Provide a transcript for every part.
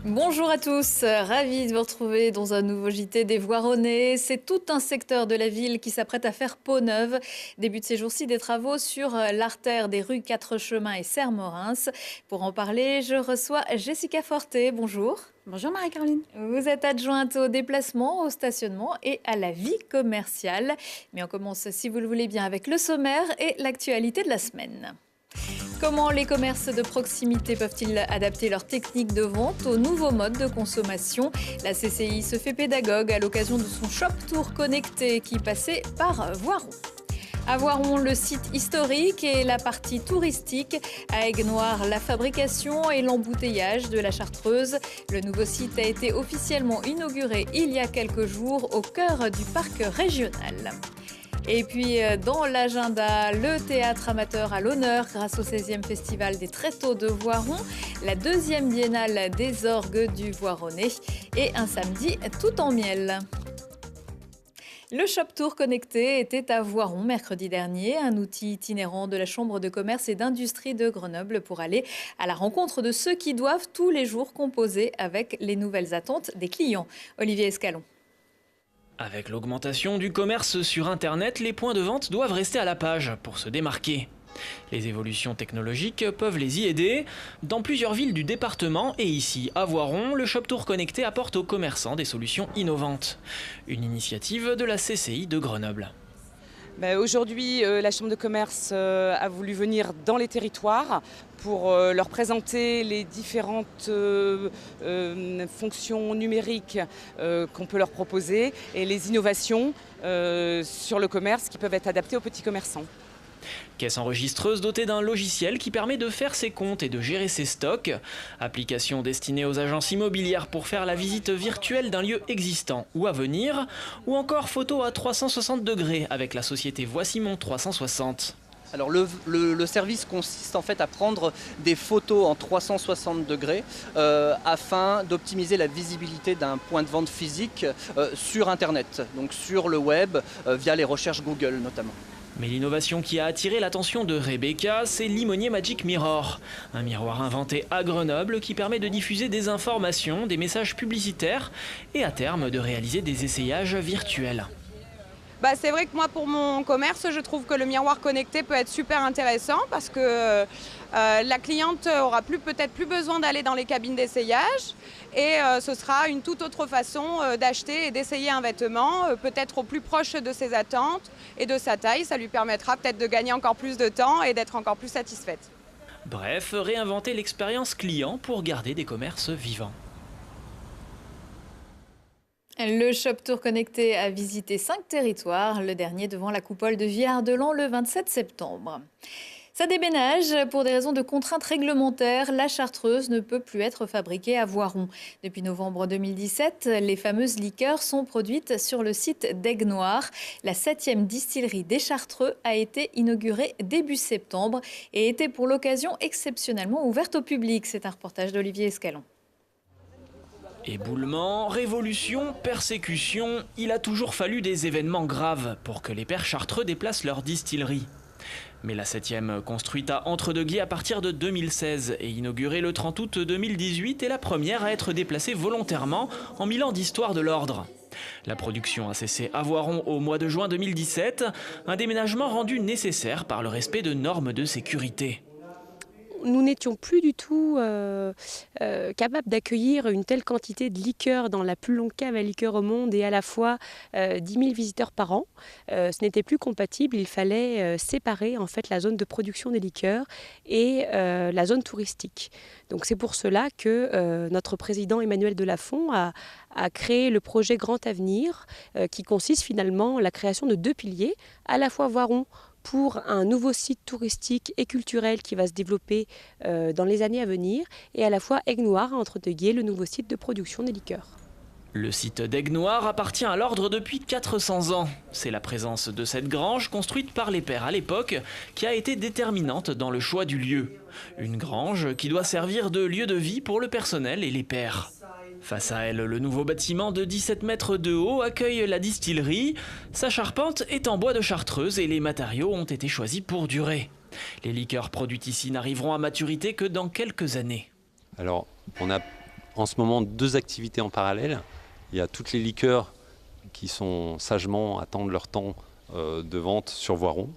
Bonjour à tous, ravi de vous retrouver dans un nouveau JT des Voironnais. C'est tout un secteur de la ville qui s'apprête à faire peau neuve. Début de ces jours-ci des travaux sur l'artère des rues Quatre Chemins et Serre-Morens. Pour en parler, je reçois Jessica Forté. Bonjour. Bonjour Marie-Caroline. Vous êtes adjointe au déplacement, au stationnement et à la vie commerciale. Mais on commence, si vous le voulez bien, avec le sommaire et l'actualité de la semaine. Comment les commerces de proximité peuvent-ils adapter leurs techniques de vente aux nouveaux modes de consommation? La CCI se fait pédagogue à l'occasion de son Shop Tour connecté qui passait par Voiron. À Voiron, le site historique et la partie touristique. À Aigues-Noires, la fabrication et l'embouteillage de la Chartreuse. Le nouveau site a été officiellement inauguré il y a quelques jours au cœur du parc régional. Et puis, dans l'agenda, le théâtre amateur à l'honneur grâce au 16e Festival des Tréteaux de Voiron, la 2e biennale des orgues du Voironnais et un samedi tout en miel. Le Shop Tour connecté était à Voiron mercredi dernier, un outil itinérant de la Chambre de commerce et d'industrie de Grenoble pour aller à la rencontre de ceux qui doivent tous les jours composer avec les nouvelles attentes des clients. Olivier Escalon. Avec l'augmentation du commerce sur Internet, les points de vente doivent rester à la page pour se démarquer. Les évolutions technologiques peuvent les y aider. Dans plusieurs villes du département et ici à Voiron, le Shop Tour connecté apporte aux commerçants des solutions innovantes. Une initiative de la CCI de Grenoble. Aujourd'hui, la Chambre de commerce a voulu venir dans les territoires pour leur présenter les différentes fonctions numériques qu'on peut leur proposer et les innovations sur le commerce qui peuvent être adaptées aux petits commerçants. Caisse enregistreuse dotée d'un logiciel qui permet de faire ses comptes et de gérer ses stocks. Application destinée aux agences immobilières pour faire la visite virtuelle d'un lieu existant ou à venir. Ou encore photo à 360 degrés avec la société Voici mon 360. Alors le service consiste en fait à prendre des photos en 360 degrés afin d'optimiser la visibilité d'un point de vente physique sur Internet, donc sur le web via les recherches Google notamment. Mais l'innovation qui a attiré l'attention de Rebecca, c'est l'Imonier Magic Mirror. Un miroir inventé à Grenoble qui permet de diffuser des informations, des messages publicitaires et à terme de réaliser des essayages virtuels. C'est vrai que moi, pour mon commerce, je trouve que le miroir connecté peut être super intéressant parce que la cliente aura peut-être plus besoin d'aller dans les cabines d'essayage et ce sera une toute autre façon d'acheter et d'essayer un vêtement, peut-être au plus proche de ses attentes et de sa taille. Ça lui permettra peut-être de gagner encore plus de temps et d'être encore plus satisfaite. Bref, réinventer l'expérience client pour garder des commerces vivants. Le Shop Tour connecté a visité 5 territoires, le dernier devant la coupole de Villard-de-Lans le 27 septembre. Ça déménage. Pour des raisons de contraintes réglementaires, la Chartreuse ne peut plus être fabriquée à Voiron. Depuis novembre 2017, les fameuses liqueurs sont produites sur le site d'Aigues-Noires. La 7e distillerie des Chartreux a été inaugurée début septembre et était pour l'occasion exceptionnellement ouverte au public. C'est un reportage d'Olivier Escalon. Éboulement, révolution, persécution, il a toujours fallu des événements graves pour que les pères chartreux déplacent leur distillerie. Mais la 7e, construite à Entre-deux-Guiers à partir de 2016 et inaugurée le 30 août 2018, est la première à être déplacée volontairement en 1000 ans d'histoire de l'ordre. La production a cessé à Voiron au mois de juin 2017, un déménagement rendu nécessaire par le respect de normes de sécurité. Nous n'étions plus du tout capables d'accueillir une telle quantité de liqueurs dans la plus longue cave à liqueurs au monde et à la fois 10 000 visiteurs par an. Ce n'était plus compatible, il fallait séparer en fait la zone de production des liqueurs et la zone touristique. Donc c'est pour cela que notre président Emmanuel Delafont a créé le projet Grand Avenir qui consiste finalement en la création de 2 piliers, à la fois Voiron pour un nouveau site touristique et culturel qui va se développer dans les années à venir, et à la fois Aigues-Noires à Entre-deux-Guiers, le nouveau site de production des liqueurs. Le site d'Aigues-Noires appartient à l'ordre depuis 400 ans. C'est la présence de cette grange construite par les pères à l'époque qui a été déterminante dans le choix du lieu. Une grange qui doit servir de lieu de vie pour le personnel et les pères. Face à elle, le nouveau bâtiment de 17 mètres de haut accueille la distillerie. Sa charpente est en bois de chartreuse et les matériaux ont été choisis pour durer. Les liqueurs produites ici n'arriveront à maturité que dans quelques années. Alors, on a en ce moment 2 activités en parallèle. Il y a toutes les liqueurs qui sont sagement attendent leur temps de vente sur Voiron.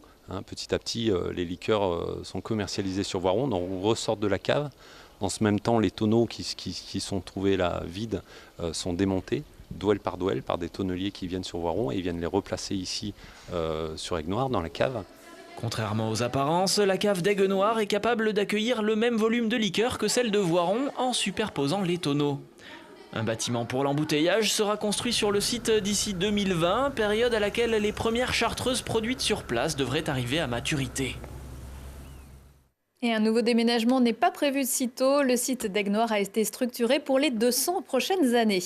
Petit à petit, les liqueurs sont commercialisées sur Voiron, donc on ressort de la cave. En ce même temps, les tonneaux qui sont trouvés là vides sont démontés, douelle par des tonneliers qui viennent sur Voiron et ils viennent les replacer ici sur Aigues-Noires, dans la cave. Contrairement aux apparences, la cave d'Aigues-Noires est capable d'accueillir le même volume de liqueur que celle de Voiron en superposant les tonneaux. Un bâtiment pour l'embouteillage sera construit sur le site d'ici 2020, période à laquelle les premières chartreuses produites sur place devraient arriver à maturité. Et un nouveau déménagement n'est pas prévu de sitôt. Le site d'Aigues-Noires a été structuré pour les 200 prochaines années.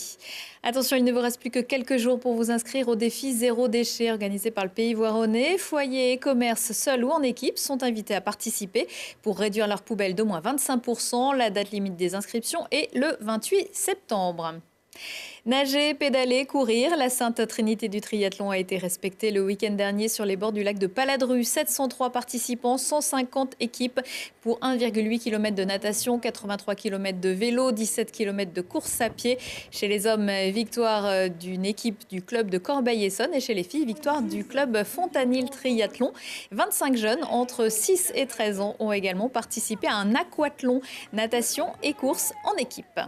Attention, il ne vous reste plus que quelques jours pour vous inscrire au défi Zéro déchet organisé par le Pays Voironnais. Foyers et commerces, seuls ou en équipe, sont invités à participer pour réduire leurs poubelles d'au moins 25%. La date limite des inscriptions est le 28 septembre. Nager, pédaler, courir, la Sainte Trinité du triathlon a été respectée le week-end dernier sur les bords du lac de Paladru. 703 participants, 150 équipes pour 1,8 km de natation, 83 km de vélo, 17 km de course à pied. Chez les hommes, victoire d'une équipe du club de Corbeil-Essonnes et chez les filles, victoire du club Fontanil Triathlon. 25 jeunes entre 6 et 13 ans ont également participé à un aquathlon, natation et course en équipe.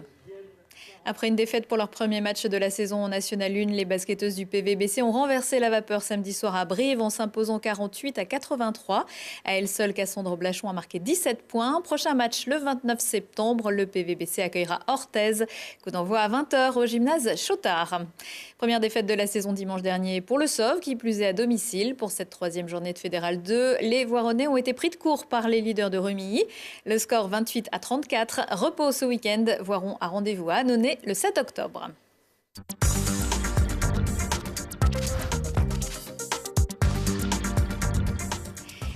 Après une défaite pour leur premier match de la saison en National 1, les basketteuses du PVBC ont renversé la vapeur samedi soir à Brive en s'imposant 48-83. À elle seule, Cassandre Blachon a marqué 17 points. Prochain match le 29 septembre, le PVBC accueillera Orthez. Coup d'envoi à 20h au gymnase Chotard. Première défaite de la saison dimanche dernier pour le SOV, qui plus est à domicile. Pour cette 3e journée de Fédéral 2, les Voironnais ont été pris de court par les leaders de Remilly. Le score 28-34. Repos ce week-end. Voiron a rendez-vous à Annonay le 7 octobre.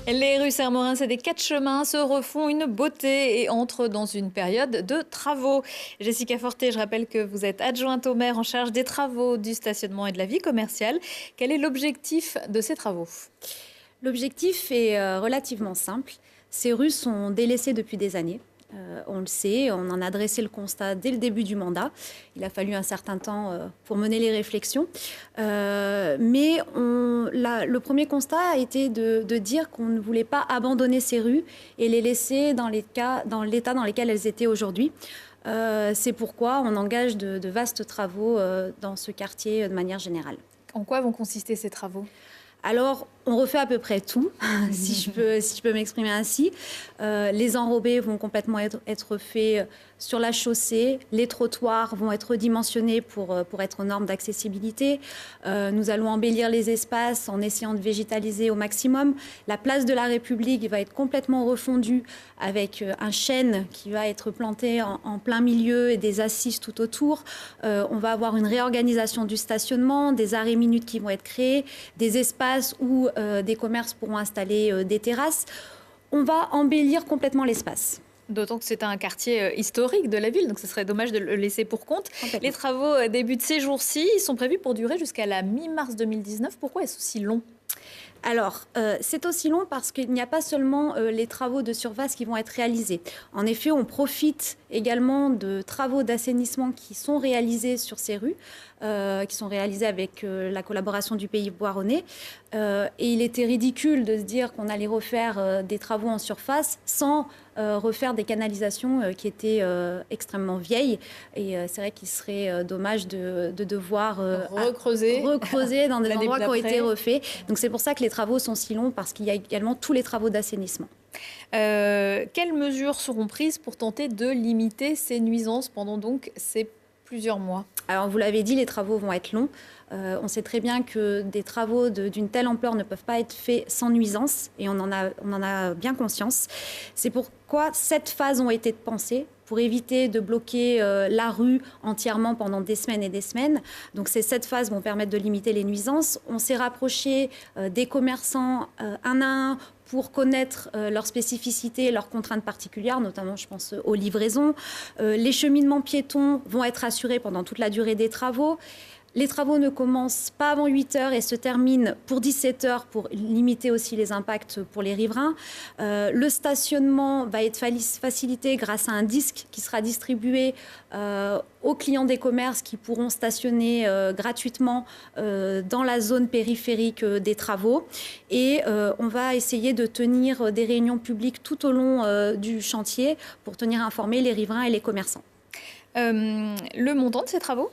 Les rues Serre-Morins et des 4 chemins se refont une beauté et entrent dans une période de travaux. Jessica Forté, je rappelle que vous êtes adjointe au maire en charge des travaux, du stationnement et de la vie commerciale. Quel est l'objectif de ces travaux ? L'objectif est relativement simple. Ces rues sont délaissées depuis des années. On le sait, on en a dressé le constat dès le début du mandat. Il a fallu un certain temps pour mener les réflexions. Mais le premier constat a été de dire qu'on ne voulait pas abandonner ces rues et les laisser dans l'état dans lequel elles étaient aujourd'hui. C'est pourquoi on engage de vastes travaux dans ce quartier de manière générale. En quoi vont consister ces travaux ? Alors, on refait à peu près tout, si je peux m'exprimer ainsi. Les enrobés vont complètement être faits sur la chaussée. Les trottoirs vont être redimensionnés pour être aux normes d'accessibilité. Nous allons embellir les espaces en essayant de végétaliser au maximum. La place de la République va être complètement refondue avec un chêne qui va être planté en plein milieu et des assises tout autour. On va avoir une réorganisation du stationnement, des arrêts minutes qui vont être créés, des espaces où des commerces pourront installer des terrasses. On va embellir complètement l'espace. D'autant que c'est un quartier historique de la ville, donc ce serait dommage de le laisser pour compte. Les travaux débutent ces jours-ci, ils sont prévus pour durer jusqu'à la mi-mars 2019. Pourquoi est-ce aussi long ? Alors, c'est aussi long parce qu'il n'y a pas seulement les travaux de surface qui vont être réalisés. En effet, on profite également de travaux d'assainissement qui sont réalisés sur ces rues, qui sont réalisés avec la collaboration du Pays Voironnais. Et il était ridicule de se dire qu'on allait refaire des travaux en surface sans refaire des canalisations qui étaient extrêmement vieilles. Et c'est vrai qu'il serait dommage de devoir recreuser dans des endroits qui ont été refaits. Donc c'est pour ça que les travaux sont si longs, parce qu'il y a également tous les travaux d'assainissement. Quelles mesures seront prises pour tenter de limiter ces nuisances pendant donc ces plusieurs mois ? Alors vous l'avez dit, les travaux vont être longs. On sait très bien que des travaux d'une telle ampleur ne peuvent pas être faits sans nuisance, et on en a bien conscience. C'est pourquoi 7 phases ont été pensées pour éviter de bloquer la rue entièrement pendant des semaines et des semaines. Donc ces 7 phases vont permettre de limiter les nuisances. On s'est rapproché des commerçants un à un pour connaître leurs spécificités et leurs contraintes particulières, notamment je pense aux livraisons. Les cheminements piétons vont être assurés pendant toute la durée des travaux. Les travaux ne commencent pas avant 8 heures et se terminent pour 17 heures pour limiter aussi les impacts pour les riverains. Le stationnement va être facilité grâce à un disque qui sera distribué aux clients des commerces qui pourront stationner gratuitement dans la zone périphérique des travaux. Et on va essayer de tenir des réunions publiques tout au long du chantier pour tenir informés les riverains et les commerçants. Le montant de ces travaux ?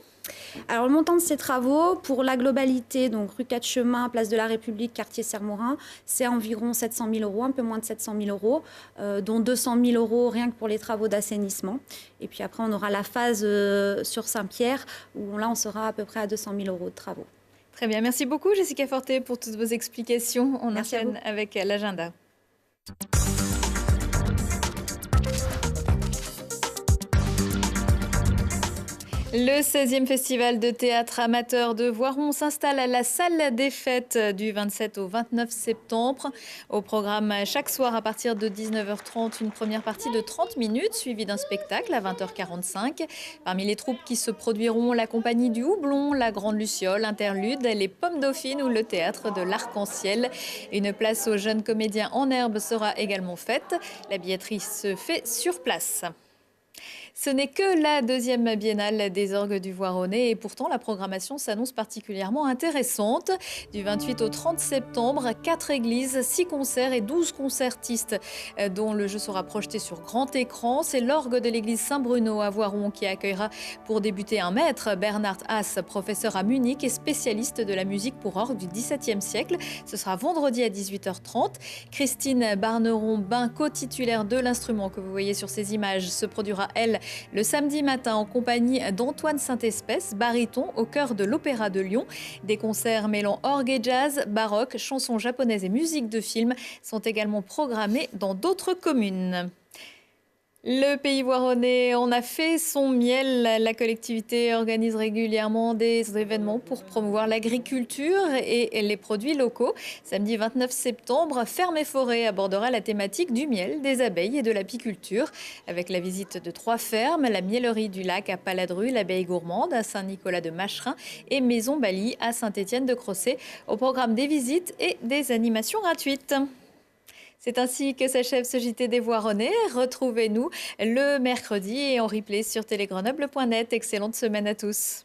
Alors, le montant de ces travaux, pour la globalité, donc rue 4 Chemins, place de la République, quartier Sermorin, c'est environ 700 000 euros, un peu moins de 700 000 euros, dont 200 000 euros rien que pour les travaux d'assainissement. Et puis après, on aura la phase sur Saint-Pierre, où là, on sera à peu près à 200 000 euros de travaux. Très bien, merci beaucoup Jessica Forté pour toutes vos explications. On Merci enchaîne avec l'agenda. Le 16e festival de théâtre amateur de Voiron s'installe à la salle des fêtes du 27 au 29 septembre. Au programme chaque soir à partir de 19h30, une première partie de 30 minutes suivie d'un spectacle à 20h45. Parmi les troupes qui se produiront, la compagnie du Houblon, la Grande Luciole, Interlude, les Pommes Dauphines ou le théâtre de l'Arc-en-Ciel. Une place aux jeunes comédiens en herbe sera également faite. La billetterie se fait sur place. Ce n'est que la 2e biennale des orgues du Voironnais et pourtant la programmation s'annonce particulièrement intéressante. Du 28 au 30 septembre, 4 églises, 6 concerts et 12 concertistes dont le jeu sera projeté sur grand écran. C'est l'orgue de l'église Saint-Bruno à Voiron qui accueillera pour débuter un maître, Bernard Haas, professeur à Munich et spécialiste de la musique pour orgue du XVIIe siècle. Ce sera vendredi à 18h30. Christine Barneron-Bain, co-titulaire de l'instrument que vous voyez sur ces images, se produira, elle, le samedi matin en compagnie d'Antoine Saint-Espèce, baryton au cœur de l'Opéra de Lyon. Des concerts mêlant orgue et jazz, baroque, chansons japonaises et musique de film sont également programmés dans d'autres communes. Le Pays Voironnais en a fait son miel. La collectivité organise régulièrement des événements pour promouvoir l'agriculture et les produits locaux. Samedi 29 septembre, Ferme et Forêt abordera la thématique du miel, des abeilles et de l'apiculture. Avec la visite de 3 fermes, la Miellerie du Lac à Paladru, l'Abeille Gourmande à Saint-Nicolas de Macherin et Maison Bali à Saint-Étienne-de-Crossé. Au programme des visites et des animations gratuites. C'est ainsi que s'achève ce JT des Voironnais. Retrouvez-nous le mercredi et en replay sur télégrenoble.net. Excellente semaine à tous.